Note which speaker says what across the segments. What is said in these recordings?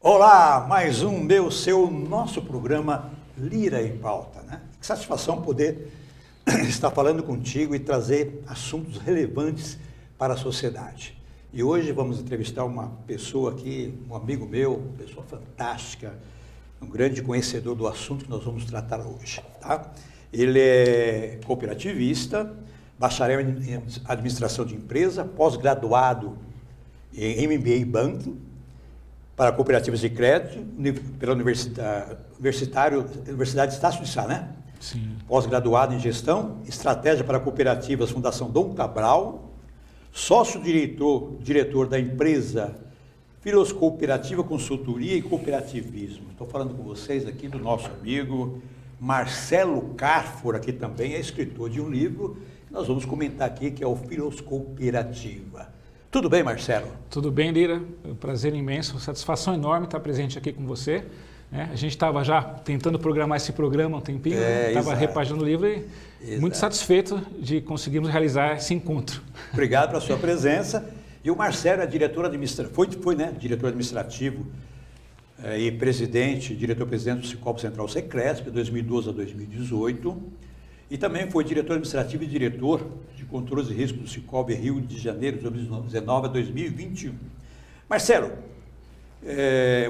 Speaker 1: Olá, mais um nosso programa Lira em Pauta, né? Que satisfação poder estar falando contigo e trazer assuntos relevantes para a sociedade. E hoje vamos entrevistar uma pessoa aqui, um amigo meu, pessoa fantástica, um grande conhecedor do assunto que nós vamos tratar hoje, tá? Ele é cooperativista, bacharel em administração de empresa, pós-graduado em MBA Banking, para cooperativas de crédito, pela Universidade Estácio de Sá, né?
Speaker 2: Sim.
Speaker 1: Pós-graduado em gestão, estratégia para cooperativas, Fundação Dom Cabral, sócio-diretor da empresa Filos Cooperativa Consultoria e Cooperativismo. Estou falando com vocês aqui do nosso amigo Marcelo Carfor, aqui também é escritor de um livro que nós vamos comentar aqui, que é o Filos Cooperativa. Tudo bem, Marcelo?
Speaker 2: Tudo bem, Lira. É um prazer imenso, satisfação enorme estar presente aqui com você. A gente estava já tentando programar esse programa há um tempinho, estava repaginando o livro e muito satisfeito de conseguirmos realizar esse encontro.
Speaker 1: Obrigado pela sua presença. E o Marcelo é diretor administrativo, foi diretor administrativo e diretor-presidente do Cicobi Central Secresp, de 2012 a 2018. E também foi diretor administrativo e diretor de controles de risco do Cicobi Rio de Janeiro, de 2019 a 2021. Marcelo,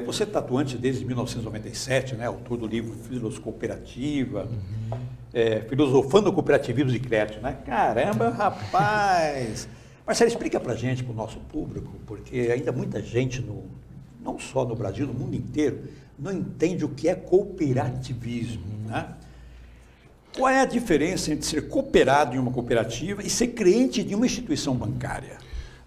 Speaker 1: você é tatuante desde 1997, né? Autor do livro Filos Cooperativa, filosofando o cooperativismo de crédito, né? Caramba, rapaz! Marcelo, explica pra gente, para o nosso público, porque ainda muita gente, não só no Brasil, no mundo inteiro, não entende o que é cooperativismo, né? Qual é a diferença entre ser cooperado em uma cooperativa e ser cliente de uma instituição bancária?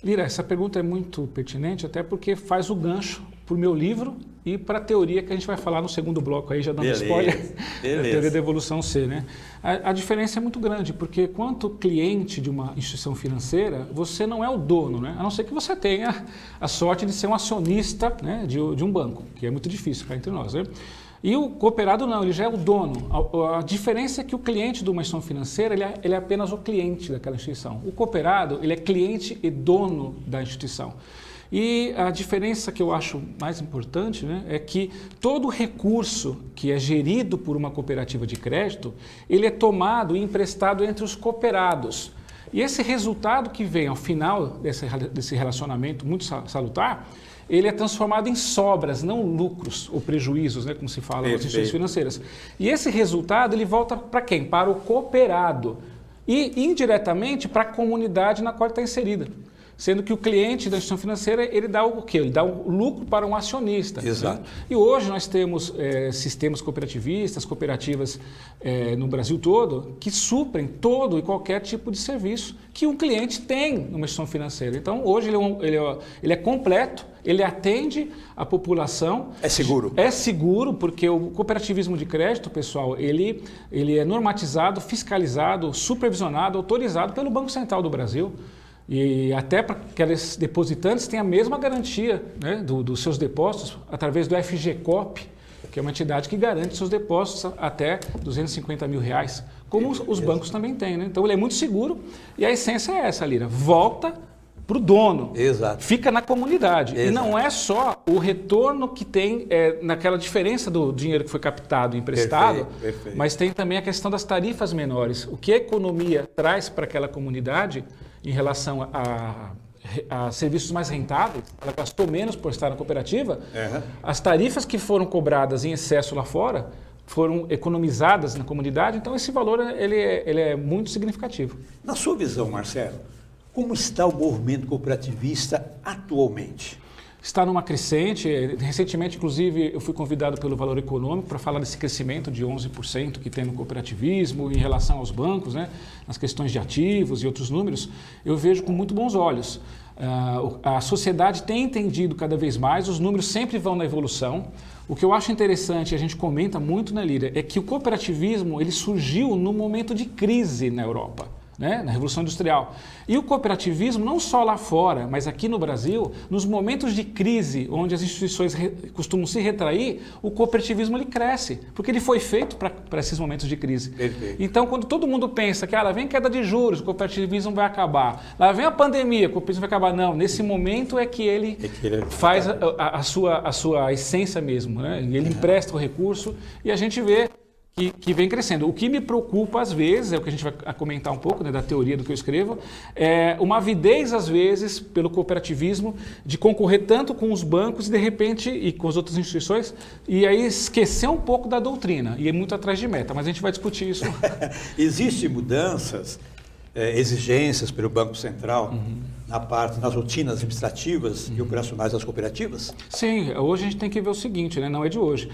Speaker 2: Lira, essa pergunta é muito pertinente, até porque faz o gancho para o meu livro e para a teoria que a gente vai falar no segundo bloco aí, já dando spoiler, a teoria da evolução C, né? A diferença é muito grande, porque quanto cliente de uma instituição financeira, você não é o dono, né? A não ser que você tenha a sorte de ser um acionista, né, de um banco, que é muito difícil cá entre nós, né? E o cooperado não, ele já é o dono. A diferença é que o cliente de uma instituição financeira, ele é apenas o cliente daquela instituição. O cooperado, ele é cliente e dono da instituição. E a diferença que eu acho mais importante, né, é que todo recurso que é gerido por uma cooperativa de crédito, ele é tomado e emprestado entre os cooperados. E esse resultado que vem ao final desse relacionamento muito salutar, ele é transformado em sobras, não lucros ou prejuízos, né, como se fala nas instituições financeiras. E esse resultado ele volta para quem? Para o cooperado e indiretamente para a comunidade na qual ele está inserida. Sendo que o cliente da instituição financeira, ele dá o quê? Ele dá o lucro para um acionista.
Speaker 1: Exato.
Speaker 2: Né? E hoje nós temos sistemas cooperativistas, cooperativas no Brasil todo, que suprem todo e qualquer tipo de serviço que um cliente tem numa instituição financeira. Então, hoje ele é completo, ele atende a população.
Speaker 1: É seguro?
Speaker 2: É seguro, porque o cooperativismo de crédito, pessoal, ele é normatizado, fiscalizado, supervisionado, autorizado pelo Banco Central do Brasil. E até para que aqueles depositantes tenham a mesma garantia, né, dos seus depósitos através do FGCOP, que é uma entidade que garante seus depósitos até R$250 mil, como os bancos também têm, né? Então ele é muito seguro e a essência é essa, Lira, volta para o dono,
Speaker 1: Exato.
Speaker 2: Fica na comunidade.
Speaker 1: Exato.
Speaker 2: E não é só o retorno que tem naquela diferença do dinheiro que foi captado e emprestado,
Speaker 1: Perfeito.
Speaker 2: Mas tem também a questão das tarifas menores. O que a economia traz para aquela comunidade em relação a serviços mais rentáveis, ela gastou menos por estar na cooperativa, as tarifas que foram cobradas em excesso lá fora foram economizadas na comunidade, então esse valor ele é muito significativo.
Speaker 1: Na sua visão, Marcelo, como está o movimento cooperativista atualmente?
Speaker 2: Está numa crescente. Recentemente, inclusive, eu fui convidado pelo Valor Econômico para falar desse crescimento de 11% que tem no cooperativismo em relação aos bancos, né, nas questões de ativos e outros números. Eu vejo com muito bons olhos. A sociedade tem entendido cada vez mais, os números sempre vão na evolução. O que eu acho interessante, a gente comenta muito na Lira, é que o cooperativismo ele surgiu no momento de crise na Europa. né, na Revolução Industrial. E o cooperativismo, não só lá fora, mas aqui no Brasil, nos momentos de crise, onde as instituições costumam se retrair, o cooperativismo ele cresce, porque ele foi feito para esses momentos de crise.
Speaker 1: Perfeito.
Speaker 2: Então, quando todo mundo pensa que lá vem queda de juros, o cooperativismo vai acabar, lá vem a pandemia, o cooperativismo vai acabar, não, nesse momento é que ele faz a sua essência mesmo, né? E ele empresta o recurso e a gente vê que vem crescendo. O que me preocupa às vezes, é o que a gente vai comentar um pouco, né, da teoria do que eu escrevo, é uma avidez às vezes pelo cooperativismo de concorrer tanto com os bancos e de repente e com as outras instituições e aí esquecer um pouco da doutrina e ir muito atrás de meta, mas a gente vai discutir isso.
Speaker 1: Existem mudanças, exigências pelo Banco Central nas rotinas administrativas e operacionais das cooperativas?
Speaker 2: Sim, hoje a gente tem que ver o seguinte, né? Não é de hoje.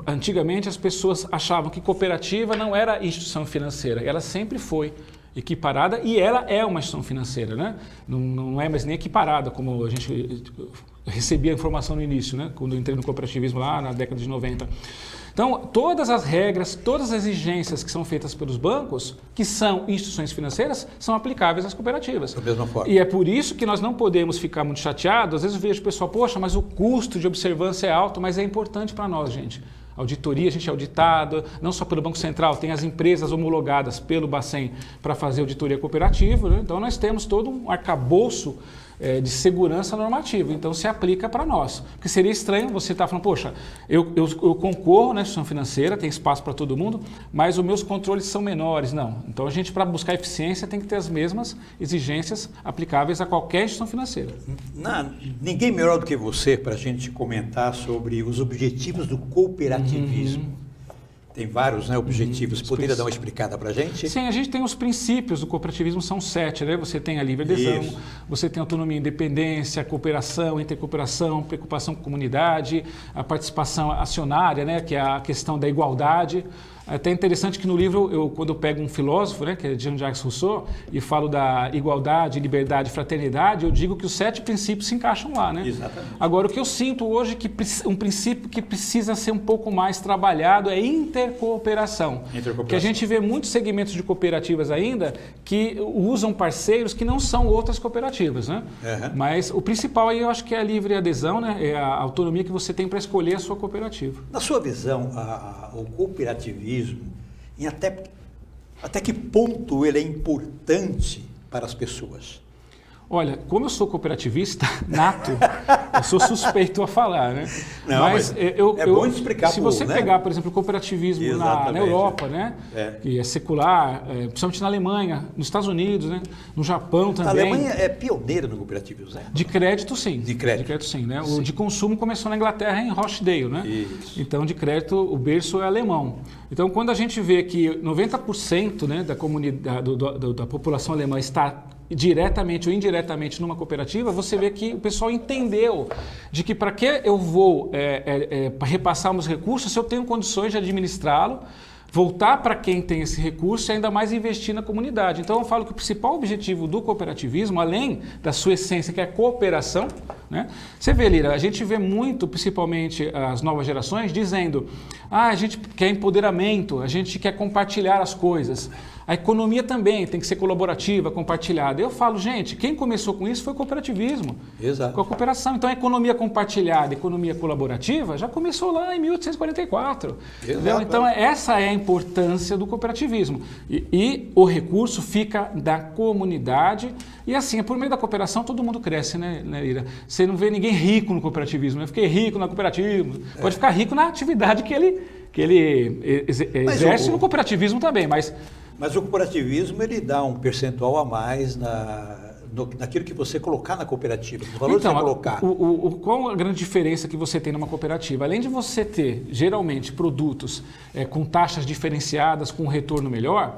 Speaker 2: Antigamente as pessoas achavam que cooperativa não era instituição financeira, ela sempre foi equiparada e ela é uma instituição financeira, né? Não é mais nem equiparada, como a gente recebia a informação no início, né? Quando eu entrei no cooperativismo lá na década de 90. Então, todas as regras, todas as exigências que são feitas pelos bancos, que são instituições financeiras, são aplicáveis às cooperativas.
Speaker 1: Da mesma forma.
Speaker 2: E é por isso que nós não podemos ficar muito chateados. Às vezes eu vejo o pessoal, poxa, mas o custo de observância é alto, mas é importante para nós, gente. Auditoria, a gente é auditado, não só pelo Banco Central, tem as empresas homologadas pelo Bacen para fazer auditoria cooperativa, né? Então nós temos todo um arcabouço de segurança normativa, então se aplica para nós. Porque seria estranho você estar falando, poxa, eu concorro na instituição financeira, tem espaço para todo mundo, mas os meus controles são menores. Não. Então a gente, para buscar eficiência, tem que ter as mesmas exigências aplicáveis a qualquer instituição financeira.
Speaker 1: Ninguém melhor do que você para a gente comentar sobre os objetivos do cooperativismo. Tem vários, né, objetivos. Poderia dar uma explicada para a gente?
Speaker 2: Sim, a gente tem os princípios do cooperativismo, são 7, né? Você tem a livre adesão, você tem autonomia e independência, cooperação, intercooperação, preocupação com a comunidade, a participação acionária, né, que é a questão da igualdade. É até interessante que no livro, quando eu pego um filósofo, né, que é Jean-Jacques Rousseau, e falo da igualdade, liberdade e fraternidade, eu digo que os 7 princípios se encaixam lá, né?
Speaker 1: Exatamente.
Speaker 2: Agora, o que eu sinto hoje que um princípio que precisa ser um pouco mais trabalhado é intercooperação. Que a gente vê muitos segmentos de cooperativas ainda que usam parceiros que não são outras cooperativas, né? Mas o principal aí eu acho que é a livre adesão, né? É a autonomia que você tem para escolher a sua cooperativa.
Speaker 1: Na sua visão, o cooperativismo, em até que ponto ele é importante para as pessoas?
Speaker 2: Olha, como eu sou cooperativista nato, eu sou suspeito a falar, né?
Speaker 1: Não, mas é bom explicar.
Speaker 2: Se você pegar, por exemplo, o cooperativismo na Europa, né? Que é secular, principalmente na Alemanha, nos Estados Unidos, né? No Japão também.
Speaker 1: A Alemanha é pioneira no cooperativismo, né?
Speaker 2: De crédito, sim.
Speaker 1: De crédito,
Speaker 2: sim, né? O de consumo começou na Inglaterra, em Rochdale, né?
Speaker 1: Isso.
Speaker 2: Então, de crédito, o berço é alemão. Então, quando a gente vê que 90%, né, da comunidade, da população alemã está diretamente ou indiretamente numa cooperativa, você vê que o pessoal entendeu de que para que eu vou repassar meus recursos se eu tenho condições de administrá-lo, voltar para quem tem esse recurso e ainda mais investir na comunidade. Então eu falo que o principal objetivo do cooperativismo, além da sua essência, que é a cooperação, né? Você vê, Lira, a gente vê muito, principalmente as novas gerações, dizendo a gente quer empoderamento, a gente quer compartilhar as coisas. A economia também tem que ser colaborativa, compartilhada. Eu falo, gente, quem começou com isso foi o cooperativismo.
Speaker 1: Exato.
Speaker 2: Com a cooperação. Então, a economia compartilhada, a economia colaborativa, já começou lá em 1844. Entendeu? Então, essa é a importância do cooperativismo. E o recurso fica da comunidade. E assim, por meio da cooperação, todo mundo cresce, né, Ira? Você não vê ninguém rico no cooperativismo. Eu fiquei rico na cooperativa. Pode ficar rico na atividade que ele exerce no cooperativismo também,
Speaker 1: Mas o cooperativismo, ele dá um percentual a mais naquilo que você colocar na cooperativa, no valor que você colocar.
Speaker 2: Qual a grande diferença que você tem numa cooperativa? Além de você ter, geralmente, produtos com taxas diferenciadas, com um retorno melhor,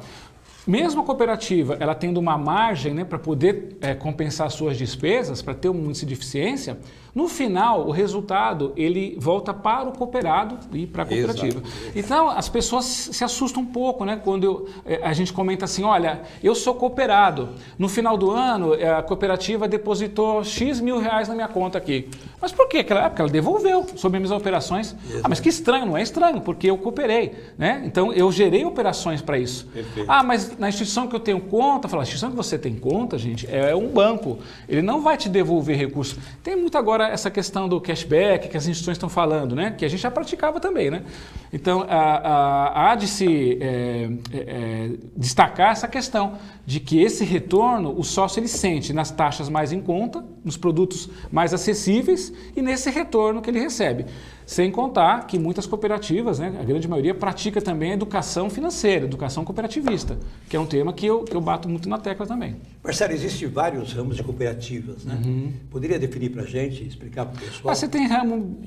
Speaker 2: mesmo a cooperativa, ela tendo uma margem, né, para poder compensar suas despesas, para ter um índice de eficiência, no final, o resultado, ele volta para o cooperado e para a cooperativa. Exato. Então, as pessoas se assustam um pouco, né, quando a gente comenta assim, olha, eu sou cooperado, no final do ano, a cooperativa depositou X mil reais na minha conta aqui. Mas por quê? Porque ela devolveu sobre as minhas operações. Exato. Mas que estranho, não é estranho, porque eu cooperei, né? Então, eu gerei operações para isso.
Speaker 1: Perfeito.
Speaker 2: Mas na instituição que eu tenho conta, fala, a instituição que você tem conta, gente, é um banco. Ele não vai te devolver recursos. Tem muito agora essa questão do cashback que as instituições estão falando, né? Que a gente já praticava também, né? Então, há de se destacar essa questão de que esse retorno, o sócio ele sente nas taxas mais em conta, nos produtos mais acessíveis e nesse retorno que ele recebe. Sem contar que muitas cooperativas, né, a grande maioria, pratica também a educação financeira, educação cooperativista, que é um tema que eu bato muito na tecla também.
Speaker 1: Marcelo, existem vários ramos de cooperativas, né? Poderia definir para a gente, explicar para o pessoal?
Speaker 2: Você tem ramo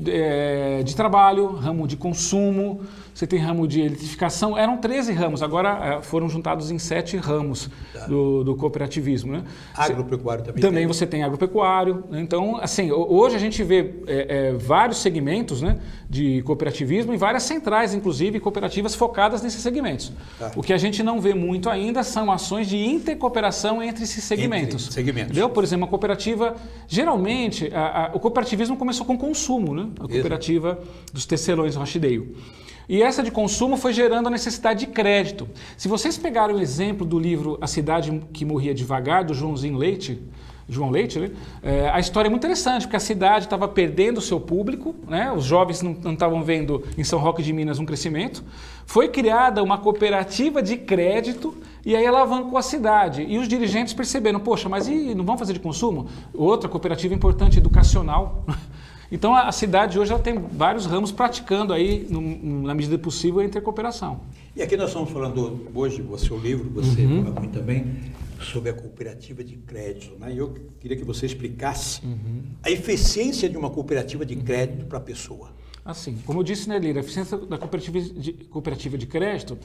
Speaker 2: de trabalho, ramo de consumo, você tem ramo de eletrificação, eram 13 ramos, agora foram juntados em 7 ramos do cooperativismo. Né?
Speaker 1: Agropecuário também.
Speaker 2: Também você tem agropecuário. Né? Então, assim, hoje a gente vê vários segmentos, né, de cooperativismo e várias centrais, inclusive, cooperativas focadas nesses segmentos. O que a gente não vê muito ainda são ações de intercooperação entre esses segmentos. Entendeu? Por exemplo, uma cooperativa, geralmente, o cooperativismo começou com consumo, né? A cooperativa dos tecelões Rochedeio. E essa de consumo foi gerando a necessidade de crédito. Se vocês pegarem o exemplo do livro A Cidade que Morria Devagar, do João Leite, né? A história é muito interessante, porque a cidade estava perdendo o seu público, né? Os jovens não estavam vendo em São Roque de Minas um crescimento. Foi criada uma cooperativa de crédito e aí alavancou a cidade. E os dirigentes perceberam, poxa, mas não vamos fazer de consumo? Outra cooperativa importante, educacional. Então a cidade hoje ela tem vários ramos praticando aí, na medida possível, a intercooperação.
Speaker 1: E aqui nós estamos falando hoje, o seu livro, você fala muito também sobre a cooperativa de crédito, né? E eu queria que você explicasse a eficiência de uma cooperativa de crédito para a pessoa.
Speaker 2: Assim, como eu disse, né, Lira, a eficiência da cooperativa de crédito,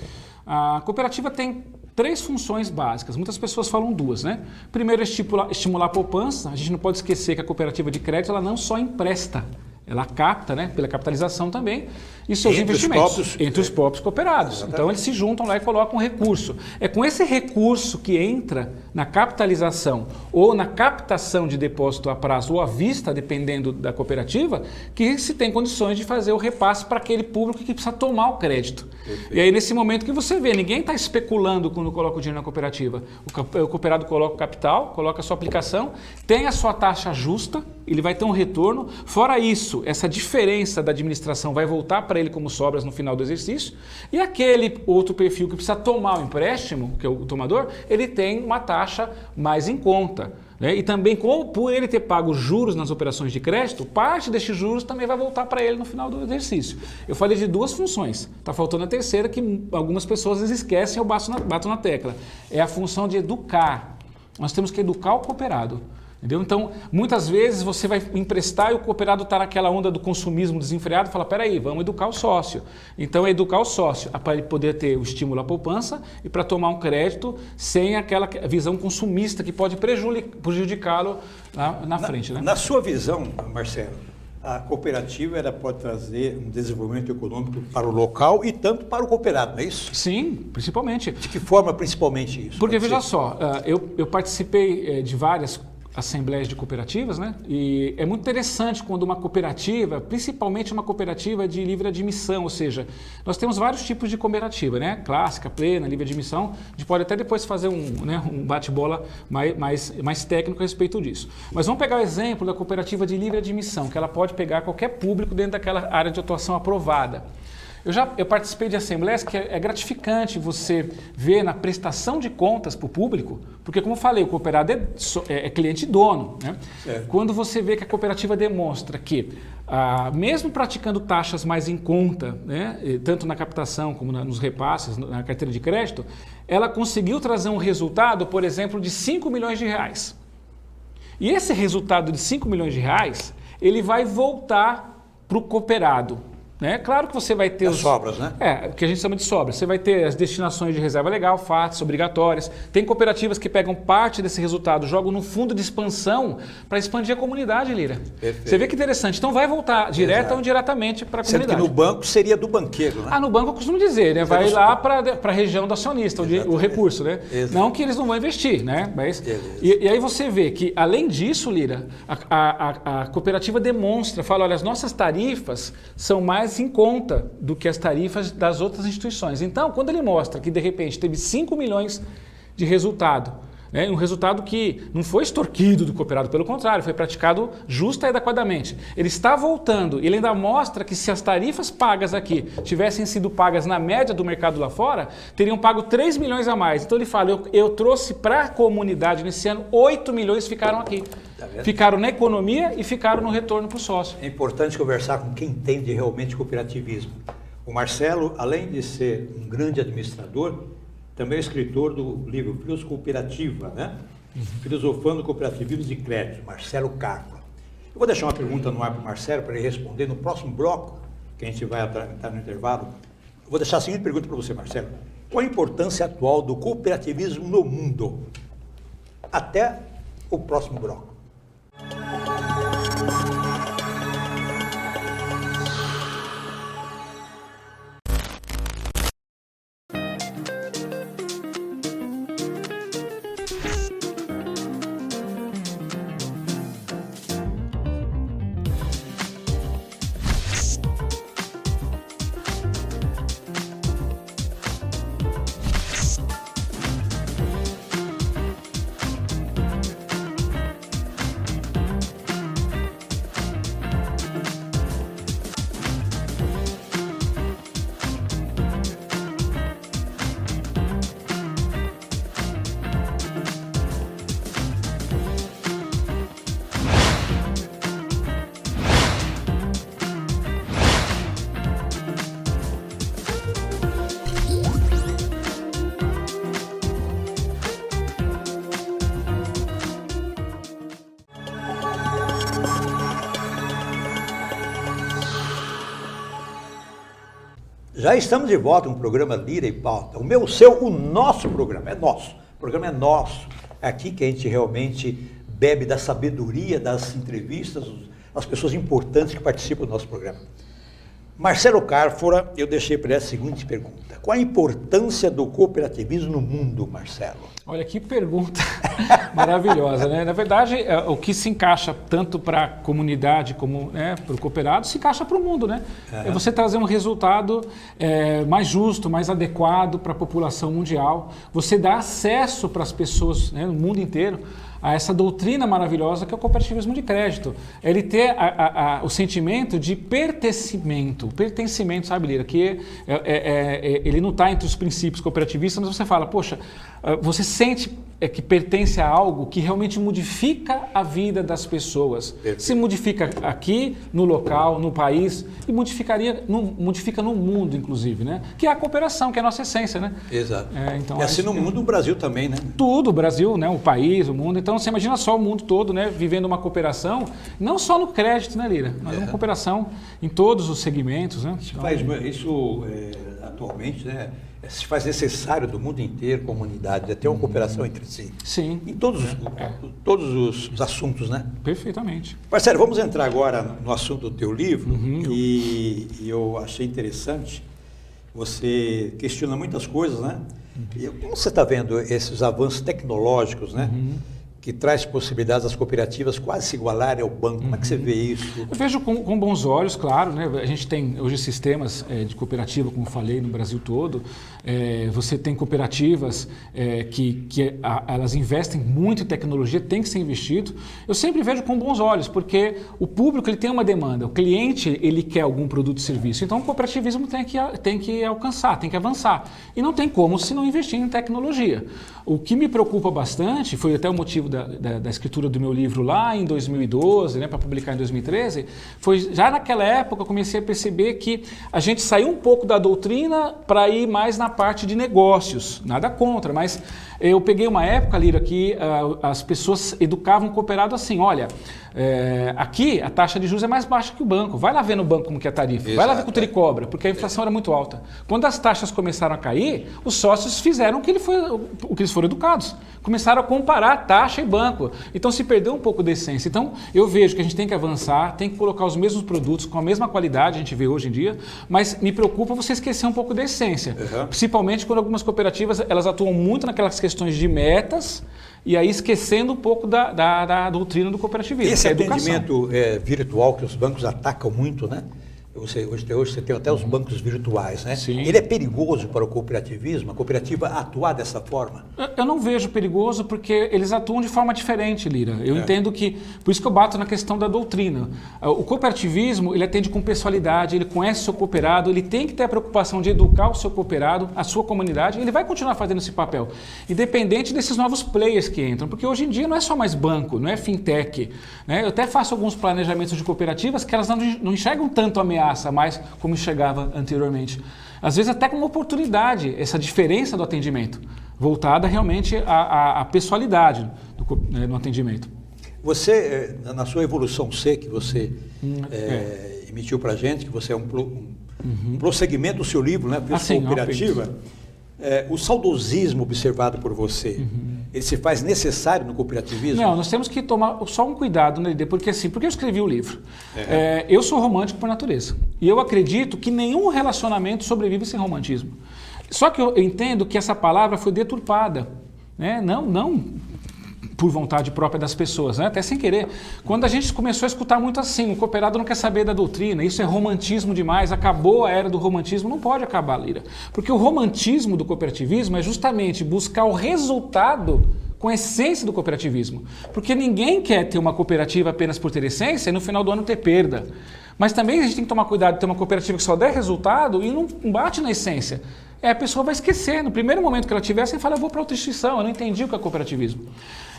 Speaker 2: a cooperativa tem 3 funções básicas. Muitas pessoas falam 2, né? Primeiro, estimular a poupança. A gente não pode esquecer que a cooperativa de crédito ela não só empresta, ela capta, né, pela capitalização também, e seus investimentos entre os próprios cooperados. Exatamente. Então eles se juntam lá e colocam um recurso. É com esse recurso que entra na capitalização ou na captação de depósito a prazo ou à vista, dependendo da cooperativa, que se tem condições de fazer o repasse para aquele público que precisa tomar o crédito. Perfeito. E aí nesse momento que você vê, ninguém está especulando quando coloca o dinheiro na cooperativa. O cooperado coloca o capital, coloca a sua aplicação, tem a sua taxa justa, ele vai ter um retorno. Fora isso, essa diferença da administração vai voltar para ele como sobras no final do exercício, e aquele outro perfil que precisa tomar o empréstimo, que é o tomador, ele tem uma taxa mais em conta. Né? E também, por ele ter pago juros nas operações de crédito, parte destes juros também vai voltar para ele no final do exercício. Eu falei de 2 funções, está faltando a terceira que algumas pessoas esquecem, eu bato na tecla. É a função de educar. Nós temos que educar o cooperado. Entendeu? Então, muitas vezes você vai emprestar e o cooperado está naquela onda do consumismo desenfreado e fala, peraí, vamos educar o sócio. Então, é educar o sócio para ele poder ter o estímulo à poupança e para tomar um crédito sem aquela visão consumista que pode prejudicá-lo na frente. Né?
Speaker 1: Na sua visão, Marcelo, a cooperativa ela pode trazer um desenvolvimento econômico para o local e tanto para o cooperado, não é isso?
Speaker 2: Sim, principalmente.
Speaker 1: De que forma principalmente isso?
Speaker 2: Porque veja só, eu participei de várias assembleias de cooperativas, né? E é muito interessante quando uma cooperativa, principalmente uma cooperativa de livre admissão, ou seja, nós temos vários tipos de cooperativa, né? Clássica, plena, livre admissão. A gente pode até depois fazer um bate-bola mais técnico a respeito disso. Mas vamos pegar o exemplo da cooperativa de livre admissão, que ela pode pegar qualquer público dentro daquela área de atuação aprovada. Eu participei de assembleias que é gratificante você ver na prestação de contas para o público, porque, como eu falei, o cooperado é cliente dono. Né? Quando você vê que a cooperativa demonstra que, mesmo praticando taxas mais em conta, né, tanto na captação como nos repasses, na carteira de crédito, ela conseguiu trazer um resultado, por exemplo, de 5 milhões de reais. E esse resultado de 5 milhões de reais, ele vai voltar para o cooperado. Né? Claro que você vai ter
Speaker 1: as sobras, né?
Speaker 2: O que a gente chama de sobras. Você vai ter as destinações de reserva legal, FATs, obrigatórias. Tem cooperativas que pegam parte desse resultado, jogam no fundo de expansão para expandir a comunidade, Lira.
Speaker 1: Perfeito.
Speaker 2: Você vê que interessante. Então vai voltar direta ou indiretamente para a comunidade.
Speaker 1: Sendo que no banco seria do banqueiro, né?
Speaker 2: No banco eu costumo dizer, né? Vai lá para a região do acionista, o recurso, né? Não que eles não vão investir, né? Mas, e aí você vê que, além disso, Lira, a cooperativa demonstra, fala, olha, as nossas tarifas são mais mais em conta do que as tarifas das outras instituições. Então, quando ele mostra que de repente teve 5 milhões de resultado, um resultado que não foi extorquido do cooperado, pelo contrário, foi praticado justa e adequadamente. Ele está voltando, ele ainda mostra que se as tarifas pagas aqui tivessem sido pagas na média do mercado lá fora, teriam pago 3 milhões a mais. Então ele fala, eu trouxe para a comunidade nesse ano, 8 milhões ficaram aqui. Tá vendo? Ficaram na economia e ficaram no retorno para o sócio.
Speaker 1: É importante conversar com quem entende realmente cooperativismo. O Marcelo, além de ser um grande administrador, também é escritor do livro Filosofia Cooperativa, né? Filosofando Cooperativismo de Crédito, Marcelo Carpo. Eu vou deixar uma pergunta no ar para o Marcelo para ele responder no próximo bloco, que a gente vai estar no intervalo. Eu vou deixar a seguinte pergunta para você, Marcelo. Qual a importância atual do cooperativismo no mundo? Até o próximo bloco. Já estamos de volta no programa Lira e Pauta. O meu, o seu, o nosso programa. É nosso. O programa é nosso. É aqui que a gente realmente bebe da sabedoria das entrevistas, as pessoas importantes que participam do nosso programa. Marcelo Carfora, eu deixei para ele a seguinte pergunta. Qual a importância do cooperativismo no mundo, Marcelo?
Speaker 2: Olha, que pergunta maravilhosa, né? Na verdade, o que se encaixa tanto para a comunidade como para o cooperado, se encaixa para o mundo, né? É você trazer um resultado mais justo, mais adequado para a população mundial. Você dá acesso para as pessoas, no mundo inteiro a essa doutrina maravilhosa que é o cooperativismo de crédito. Ele ter o sentimento de pertencimento, sabe, Lira? Que ele não está entre os princípios cooperativistas, mas você fala, poxa, você sente que pertence a algo que realmente modifica a vida das pessoas. Perfeito. Se modifica aqui, no local, no país, e modifica no mundo, inclusive, né? Que é a cooperação, que é a nossa essência, né?
Speaker 1: Exato. Então, e assim no mundo, o Brasil também, né?
Speaker 2: Tudo, o Brasil, né? O país, o mundo. Então, você imagina só o mundo todo, né? Vivendo uma cooperação, não só no crédito, né, Lira? Mas uma cooperação em todos os segmentos, né?
Speaker 1: Isso atualmente, né? Se faz necessário do mundo inteiro, comunidade, ter uma cooperação entre si.
Speaker 2: Sim.
Speaker 1: Em todos os assuntos, né?
Speaker 2: Perfeitamente.
Speaker 1: Marcelo, vamos entrar agora no assunto do teu livro, e eu achei interessante, você questiona muitas coisas, né? E como você está vendo esses avanços tecnológicos, né? Que traz possibilidades das cooperativas quase se igualarem ao banco. Como é que você vê isso?
Speaker 2: Eu vejo com bons olhos, claro, né? A gente tem hoje sistemas de cooperativa, como falei, no Brasil todo. Você tem cooperativas que elas investem muito em tecnologia, tem que ser investido. Eu sempre vejo com bons olhos, porque o público ele tem uma demanda, o cliente ele quer algum produto e serviço. Então o cooperativismo tem que alcançar, tem que avançar. E não tem como se não investir em tecnologia. O que me preocupa bastante, foi até o motivo da escritura do meu livro lá em 2012, né, para publicar em 2013, foi já naquela época eu comecei a perceber que a gente saiu um pouco da doutrina para ir mais na parte de negócios, nada contra, mas eu peguei uma época, Lira, que as pessoas educavam o cooperado assim, olha, aqui a taxa de juros é mais baixa que o banco, vai lá ver no banco como que é a tarifa, exato, vai lá ver quanto ele cobra, porque a inflação era muito alta. Quando as taxas começaram a cair, os sócios fizeram o que eles foram educados, começaram a comparar taxa e banco, então se perdeu um pouco da essência. Então eu vejo que a gente tem que avançar, tem que colocar os mesmos produtos com a mesma qualidade, a gente vê hoje em dia, mas me preocupa você esquecer um pouco da essência, principalmente quando algumas cooperativas elas atuam muito naquelas questões de metas, e aí esquecendo um pouco da doutrina do cooperativismo.
Speaker 1: Esse atendimento virtual que os bancos atacam muito, né? Hoje você tem até os bancos virtuais, né?
Speaker 2: Sim.
Speaker 1: Ele é perigoso para o cooperativismo, a cooperativa atuar dessa forma?
Speaker 2: Eu não vejo perigoso porque eles atuam de forma diferente, Lira. Eu entendo que, por isso que eu bato na questão da doutrina. O cooperativismo, ele atende com pessoalidade, ele conhece o seu cooperado, ele tem que ter a preocupação de educar o seu cooperado, a sua comunidade, ele vai continuar fazendo esse papel, independente desses novos players que entram, porque hoje em dia não é só mais banco, não é fintech, né? Eu até faço alguns planejamentos de cooperativas que elas não enxergam tanto ameaça mais como enxergava anteriormente. Às vezes até como oportunidade, essa diferença do atendimento, voltada realmente à pessoalidade no atendimento.
Speaker 1: Você, na sua Evolução C, que você emitiu para a gente, que você é um prosseguimento do seu livro, né? Cooperativa, o saudosismo observado por você, ele se faz necessário no cooperativismo?
Speaker 2: Não, nós temos que tomar só um cuidado, né, porque assim, porque eu escrevi o livro. Eu sou romântico por natureza. E eu acredito que nenhum relacionamento sobrevive sem romantismo. Só que eu entendo que essa palavra foi deturpada, né? Não por vontade própria das pessoas, né? Até sem querer. Quando a gente começou a escutar muito assim, o cooperado não quer saber da doutrina, isso é romantismo demais, acabou a era do romantismo, não pode acabar, Lira. Porque o romantismo do cooperativismo é justamente buscar o resultado com a essência do cooperativismo. Porque ninguém quer ter uma cooperativa apenas por ter essência e no final do ano ter perda. Mas também a gente tem que tomar cuidado de ter uma cooperativa que só der resultado e não bate na essência. A pessoa vai esquecer. No primeiro momento que ela tiver, você fala, eu vou para outra instituição, eu não entendi o que é cooperativismo.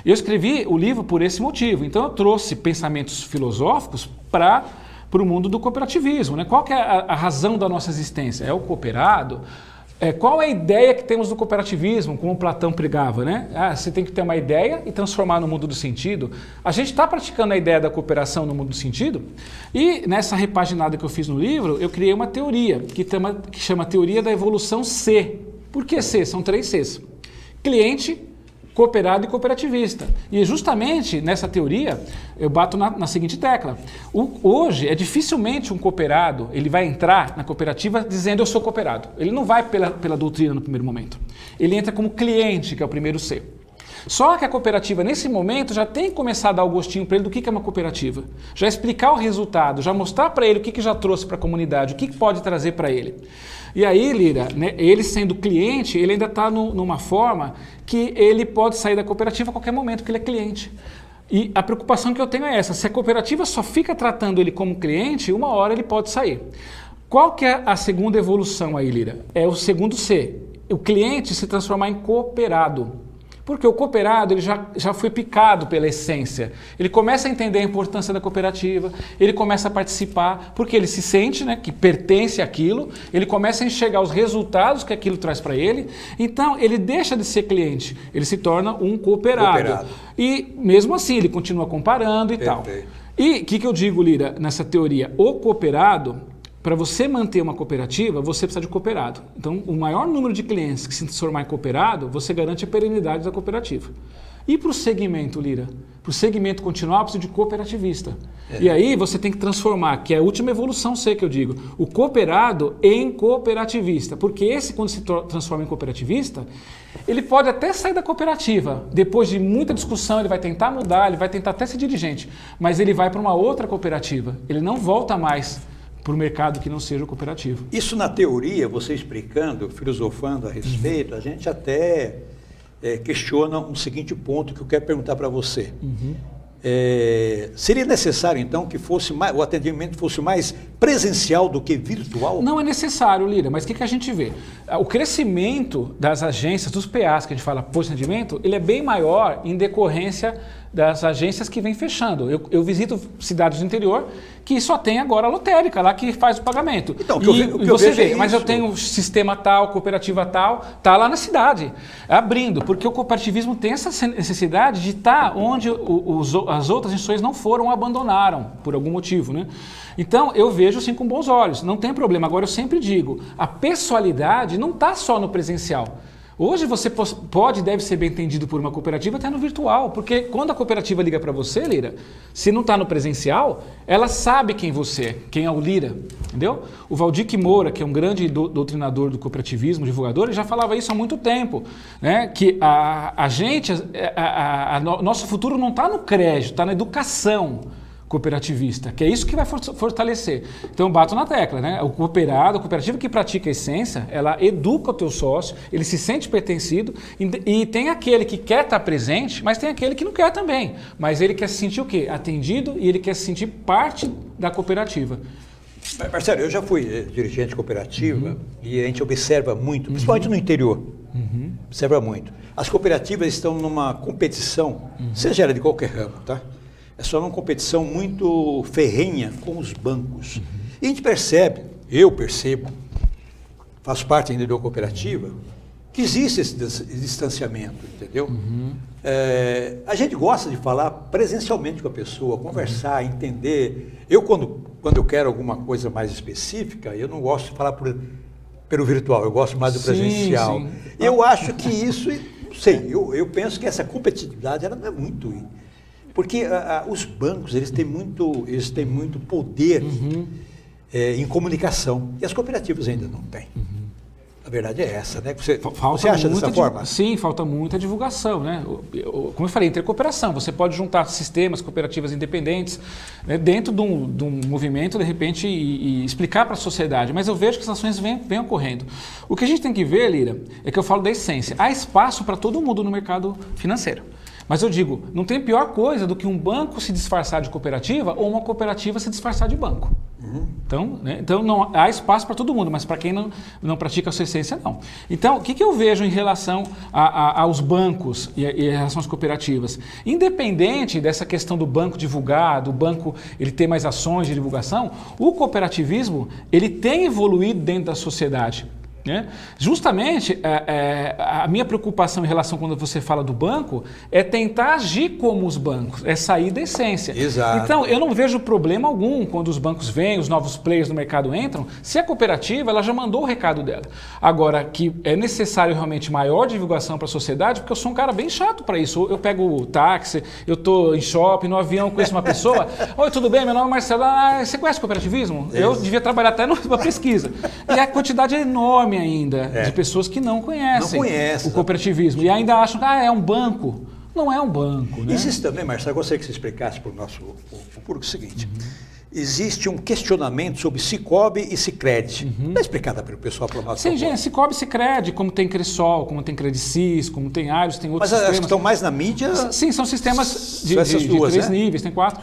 Speaker 2: Eu escrevi o livro por esse motivo. Então eu trouxe pensamentos filosóficos para o mundo do cooperativismo, né? Qual que é a razão da nossa existência? É o cooperado? Qual é a ideia que temos do cooperativismo, como Platão pregava, né? Você tem que ter uma ideia e transformar no mundo do sentido. A gente está praticando a ideia da cooperação no mundo do sentido e nessa repaginada que eu fiz no livro, eu criei uma teoria que chama Teoria da Evolução C. Por que C? São 3 Cs. Cliente, cooperado e cooperativista. E justamente nessa teoria eu bato na seguinte tecla. Hoje é dificilmente um cooperado, ele vai entrar na cooperativa dizendo eu sou cooperado. Ele não vai pela doutrina no primeiro momento. Ele entra como cliente, que é o primeiro C. Só que a cooperativa, nesse momento, já tem que começar a dar o gostinho para ele do que é uma cooperativa. Já explicar o resultado, já mostrar para ele o que já trouxe para a comunidade, o que pode trazer para ele. E aí, Lira, né, ele sendo cliente, ele ainda está numa forma que ele pode sair da cooperativa a qualquer momento, porque ele é cliente. E a preocupação que eu tenho é essa, se a cooperativa só fica tratando ele como cliente, uma hora ele pode sair. Qual que é a segunda evolução aí, Lira? É o segundo C, o cliente se transformar em cooperado. Porque o cooperado ele já foi picado pela essência. Ele começa a entender a importância da cooperativa, ele começa a participar, porque ele se sente, né, que pertence àquilo, ele começa a enxergar os resultados que aquilo traz para ele, então ele deixa de ser cliente, ele se torna um cooperado. E mesmo assim ele continua comparando e tal. E o que eu digo, Lira, nessa teoria? O cooperado, para você manter uma cooperativa, você precisa de cooperado. Então, o maior número de clientes que se transformar em cooperado, você garante a perenidade da cooperativa. E para o segmento, Lira? Para o segmento continuar, precisa de cooperativista. E aí você tem que transformar, que é a última evolução C que eu digo, o cooperado em cooperativista. Porque esse, quando se transforma em cooperativista, ele pode até sair da cooperativa. Depois de muita discussão, ele vai tentar mudar, ele vai tentar até ser dirigente. Mas ele vai para uma outra cooperativa. Ele não volta mais para o mercado que não seja cooperativo.
Speaker 1: Isso na teoria, você explicando, filosofando a respeito, a gente até questiona um seguinte ponto que eu quero perguntar para você. Seria necessário, então, que o atendimento fosse mais presencial do que virtual?
Speaker 2: Não é necessário, Lira, mas o que a gente vê? O crescimento das agências, dos PAs, que a gente fala post-atendimento, ele é bem maior em decorrência das agências que vêm fechando. Eu visito cidades do interior que só tem agora a lotérica lá que faz o pagamento.
Speaker 1: Então,
Speaker 2: você vê, mas eu tenho sistema tal, cooperativa tal, tá lá na cidade, abrindo, porque o cooperativismo tem essa necessidade de estar onde as outras instituições não foram, abandonaram, por algum motivo, né? Então, eu vejo assim com bons olhos, não tem problema. Agora, eu sempre digo, a pessoalidade não está só no presencial. Hoje você pode e deve ser bem entendido por uma cooperativa até no virtual, porque quando a cooperativa liga para você, Lira, se não está no presencial, ela sabe quem você é, quem é o Lira, entendeu? O Valdir Moura, que é um grande doutrinador do cooperativismo, divulgador, ele já falava isso há muito tempo, né? Que nosso futuro não está no crédito, está na educação. cooperativista, que é isso que vai fortalecer. Então eu bato na tecla, né? O cooperado, a cooperativa que pratica a essência, ela educa o teu sócio, ele se sente pertencido e tem aquele que quer estar presente, mas tem aquele que não quer também. Mas ele quer se sentir o quê? Atendido e ele quer se sentir parte da cooperativa.
Speaker 1: Marcelo, eu já fui dirigente de cooperativa e a gente observa muito, principalmente no interior, observa muito. As cooperativas estão numa competição, seja ela de qualquer ramo, tá? É só uma competição muito ferrenha com os bancos. E a gente percebe, eu percebo, faço parte ainda de uma cooperativa, que existe esse distanciamento, entendeu? A gente gosta de falar presencialmente com a pessoa, conversar, entender. Eu, quando eu quero alguma coisa mais específica, eu não gosto de falar pelo virtual, eu gosto mais do presencial. Sim. Eu acho que isso, não sei, eu penso que essa competitividade ela não é muito... Porque os bancos, eles têm muito poder em comunicação, e as cooperativas ainda não têm. A verdade é essa, né? Você acha dessa forma?
Speaker 2: Sim, falta muita divulgação, né? Como eu falei, intercooperação. Você pode juntar sistemas, cooperativas independentes, né, dentro de um movimento, de repente, e explicar para a sociedade. Mas eu vejo que as ações vêm ocorrendo. O que a gente tem que ver, Lira, é que eu falo da essência. Há espaço para todo mundo no mercado financeiro. Mas eu digo, não tem pior coisa do que um banco se disfarçar de cooperativa ou uma cooperativa se disfarçar de banco. Então não há espaço para todo mundo, mas para quem não pratica a sua essência, não. Então, o que eu vejo em relação aos bancos e em relação às cooperativas? Independente dessa questão do banco divulgar, do banco ele ter mais ações de divulgação, o cooperativismo ele tem evoluído dentro da sociedade. Né? Justamente a minha preocupação em relação quando você fala do banco é tentar agir como os bancos, é sair da essência.
Speaker 1: Exato.
Speaker 2: Então eu não vejo problema algum quando os bancos vêm, os novos players no mercado entram, se a cooperativa ela já mandou o recado dela. Agora que é necessário realmente maior divulgação para a sociedade, porque eu sou um cara bem chato para isso. Eu pego o táxi, eu estou em shopping, no avião, conheço uma pessoa, oi, tudo bem? Meu nome é Marcelo, você conhece cooperativismo?
Speaker 1: Isso.
Speaker 2: Eu devia trabalhar até numa pesquisa. E a quantidade é enorme ainda de pessoas que não conhecem o cooperativismo e ainda acham que é um banco. Não é um banco. Né?
Speaker 1: Existe também, Marcelo, eu gostaria que você explicasse para o nosso público o seguinte. Existe um questionamento sobre Sicoob e Sicredi. Dá explicada para o pessoal, para o nosso
Speaker 2: Sim, gente, Sicoob e Sicredi, como tem Cressol, como tem Credicis, como tem Arios, tem outros sistemas.
Speaker 1: Mas as que estão mais na mídia...
Speaker 2: Sim, são sistemas de
Speaker 1: duas,
Speaker 2: 3 níveis, tem 4.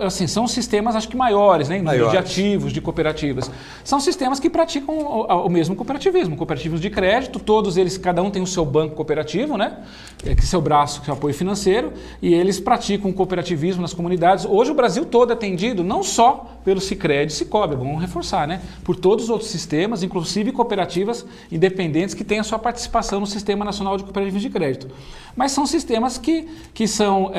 Speaker 2: Assim, são sistemas, acho que maiores, né, de ativos, de cooperativas. São sistemas que praticam o mesmo cooperativismo. Cooperativos de crédito, todos eles, cada um tem o seu banco cooperativo, né, que é seu braço, que é o apoio financeiro, e eles praticam cooperativismo nas comunidades. Hoje o Brasil todo é atendido não só pelo Sicredi e Sicoob, vamos reforçar, né? Por todos os outros sistemas, inclusive cooperativas independentes que têm a sua participação no Sistema Nacional de Cooperativas de Crédito. Mas são sistemas que são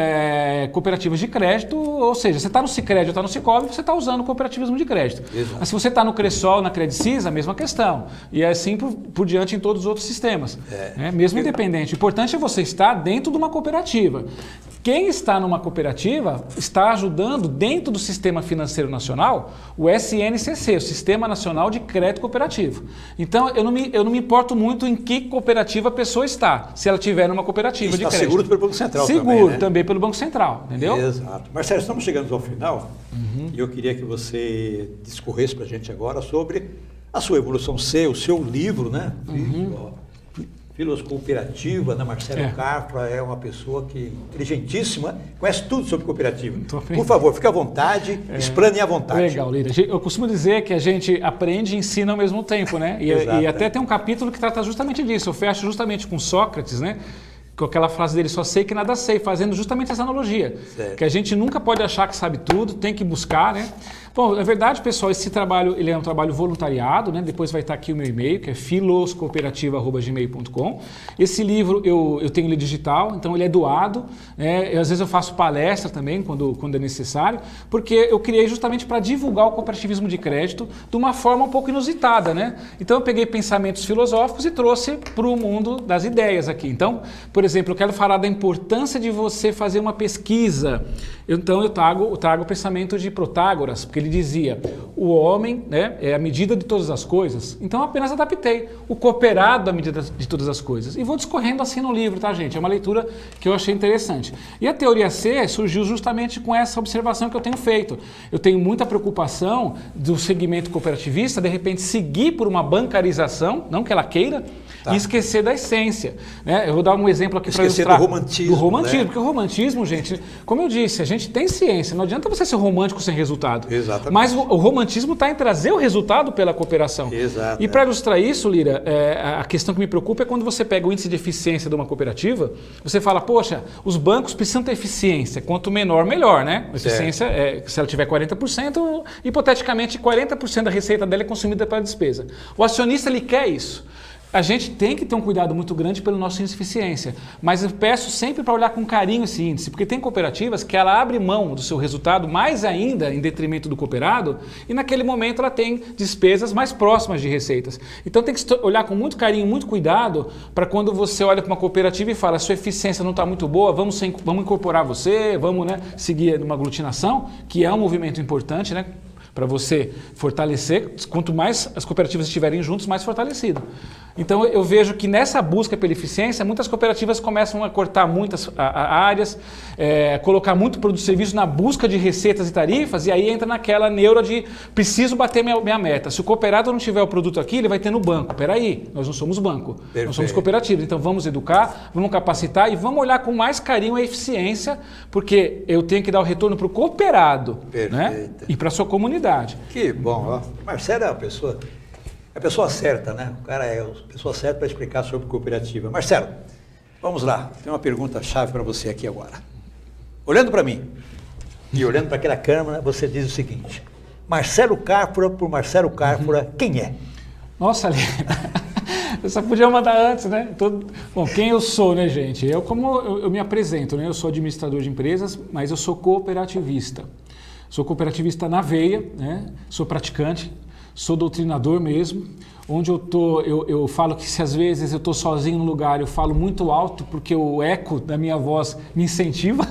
Speaker 2: cooperativas de crédito, ou seja, você está no Sicredi ou está no Sicoob, você está usando o cooperativismo de crédito. Exato. Mas se você está no Cressol, na Credicis, a mesma questão. E é assim por diante em todos os outros sistemas. Mesmo independente. O importante é você estar dentro de uma cooperativa. Quem está numa cooperativa está ajudando dentro do Sistema Financeiro Nacional o SNCC, o Sistema Nacional de Crédito Cooperativo. Então, eu não me importo muito em que cooperativa a pessoa está, se ela tiver numa cooperativa de crédito. Está seguro
Speaker 1: pelo Banco Central
Speaker 2: também,
Speaker 1: Seguro
Speaker 2: né? Também pelo Banco Central, entendeu?
Speaker 1: Exato. Marcelo, estamos chegando ao final e eu queria que você discorresse para a gente agora sobre a sua evolução, o seu livro, né? Filosofia Cooperativa, né? Marcelo Carpra é uma pessoa que inteligentíssima, conhece tudo sobre cooperativa. Por favor, fique à vontade, explane à vontade.
Speaker 2: Legal, Lira. Eu costumo dizer que a gente aprende e ensina ao mesmo tempo, né? E até tem um capítulo que trata justamente disso. Eu fecho justamente com Sócrates, né? Com aquela frase dele, só sei que nada sei, fazendo justamente essa analogia. Certo. Que a gente nunca pode achar que sabe tudo, tem que buscar, né? Bom, na verdade, pessoal, esse trabalho ele é um trabalho voluntariado, né? Depois vai estar aqui o meu e-mail, que é filoscooperativa@gmail.com. Esse livro eu tenho ele digital, então ele é doado. Às vezes eu faço palestra também, quando é necessário, porque eu criei justamente para divulgar o cooperativismo de crédito de uma forma um pouco inusitada, né? Então eu peguei pensamentos filosóficos e trouxe para o mundo das ideias aqui. Então, por exemplo, eu quero falar da importância de você fazer uma pesquisa. Então eu trago o pensamento de Protágoras, porque ele ele dizia, o homem, né, é a medida de todas as coisas, então eu apenas adaptei o cooperado à medida de todas as coisas. E vou discorrendo assim no livro, tá, gente? É uma leitura que eu achei interessante. E a teoria C surgiu justamente com essa observação que eu tenho feito. Eu tenho muita preocupação do segmento cooperativista, de repente, seguir por uma bancarização, não que ela queira, e esquecer da essência. Né? Eu vou dar um exemplo aqui para ilustrar.
Speaker 1: Esquecer do romantismo.
Speaker 2: Do romantismo,
Speaker 1: né?
Speaker 2: Porque o romantismo, gente, como eu disse, a gente tem ciência, não adianta você ser romântico sem resultado.
Speaker 1: Exatamente.
Speaker 2: Mas o romantismo está em trazer o resultado pela cooperação.
Speaker 1: Exato.
Speaker 2: E para ilustrar isso, Lira, a questão que me preocupa é quando você pega o índice de eficiência de uma cooperativa, você fala, poxa, os bancos precisam ter eficiência, quanto menor, melhor, né? A eficiência, se ela tiver 40%, hipoteticamente 40% da receita dela é consumida para a despesa. O acionista, ele quer isso. A gente tem que ter um cuidado muito grande pelo nosso índice de eficiência, mas eu peço sempre para olhar com carinho esse índice, porque tem cooperativas que ela abre mão do seu resultado mais ainda em detrimento do cooperado e naquele momento ela tem despesas mais próximas de receitas. Então tem que olhar com muito carinho, muito cuidado para quando você olha para uma cooperativa e fala, sua eficiência não está muito boa, vamos incorporar você, vamos, né, seguir uma aglutinação, que é um movimento importante, né? Para você fortalecer, quanto mais as cooperativas estiverem juntos, mais fortalecido. Então eu vejo que nessa busca pela eficiência, muitas cooperativas começam a cortar muitas áreas, colocar muito produto e serviço na busca de receitas e tarifas, e aí entra naquela neura de preciso bater minha meta. Se o cooperado não tiver o produto aqui, ele vai ter no banco. Peraí, nós não somos banco,
Speaker 1: Perfeito.
Speaker 2: Nós somos cooperativos. Então vamos educar, vamos capacitar e vamos olhar com mais carinho a eficiência, porque eu tenho que dar o retorno para o cooperado, né? E para a sua comunidade.
Speaker 1: Que bom, ó. Marcelo é a pessoa certa, né? O cara é a pessoa certa para explicar sobre cooperativa. Marcelo, vamos lá. Tem uma pergunta-chave para você aqui agora. Olhando para mim e olhando para aquela câmera, você diz o seguinte: Marcelo Carfora, por Marcelo Carfora, quem é?
Speaker 2: Nossa, eu só podia mandar antes, né? Bom, quem eu sou, né, gente? Eu me apresento, né? Eu sou administrador de empresas, mas eu sou cooperativista. Sou cooperativista na veia, né? Sou praticante, sou doutrinador mesmo. Onde eu falo que se às vezes eu estou sozinho no lugar, eu falo muito alto porque o eco da minha voz me incentiva.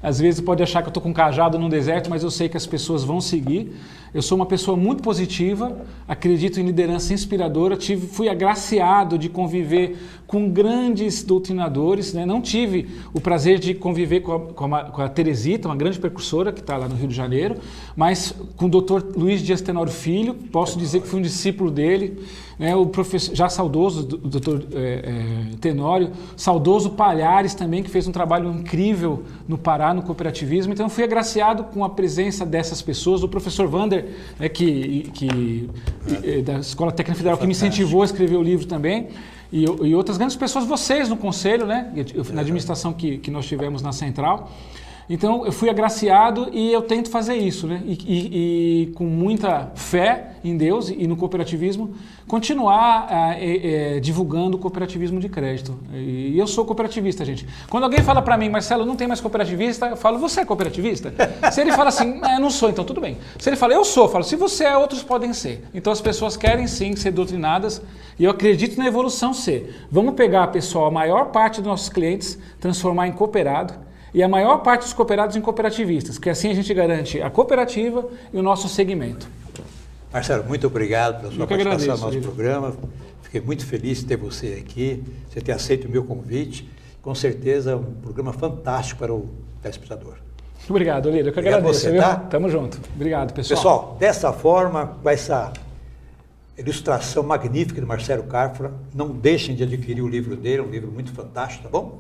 Speaker 2: Às vezes pode achar que eu estou com um cajado num deserto, mas eu sei que as pessoas vão seguir. Eu sou uma pessoa muito positiva, acredito em liderança inspiradora, fui agraciado de conviver com grandes doutrinadores, né? Não tive o prazer de conviver com a Teresita, uma grande precursora que está lá no Rio de Janeiro, mas com o Dr. Luiz Dias Tenório Filho, posso dizer que fui um discípulo dele, né? O professor, já saudoso, o Dr. Tenório, saudoso Palhares também, que fez um trabalho incrível no Pará, no cooperativismo. Então eu fui agraciado com a presença dessas pessoas, do professor Wander, né, da Escola Técnica Federal, que me incentivou a escrever o livro também, e outras grandes pessoas, vocês no conselho, né, na administração que nós tivemos na Central. Então eu fui agraciado e eu tento fazer isso, né? E com muita fé em Deus e no cooperativismo, continuar divulgando o cooperativismo de crédito. E eu sou cooperativista, gente. Quando alguém fala para mim, Marcelo, não tem mais cooperativista, eu falo, você é cooperativista? Se ele fala assim, eu não sou, então tudo bem. Se ele fala, eu sou, eu falo, se você é, outros podem ser. Então as pessoas querem sim ser doutrinadas e eu acredito na evolução C. Vamos pegar, pessoal, a maior parte dos nossos clientes, transformar em cooperado, e a maior parte dos cooperados em cooperativistas, que assim a gente garante a cooperativa e o nosso segmento.
Speaker 1: Marcelo, muito obrigado pela sua participação no nosso programa. Fiquei muito feliz de ter você aqui, você ter aceito o meu convite. Com certeza, um programa fantástico para o telespectador.
Speaker 2: Obrigado, Lírio. Eu que agradeço.
Speaker 1: Você, tá?
Speaker 2: Tamo junto. Obrigado, pessoal.
Speaker 1: Pessoal, dessa forma, com essa ilustração magnífica do Marcelo Carfora, não deixem de adquirir o livro dele, é um livro muito fantástico, tá bom?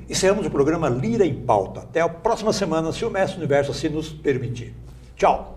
Speaker 1: Encerramos o programa Lira em Pauta. Até a próxima semana, se o Mestre Universo assim nos permitir. Tchau!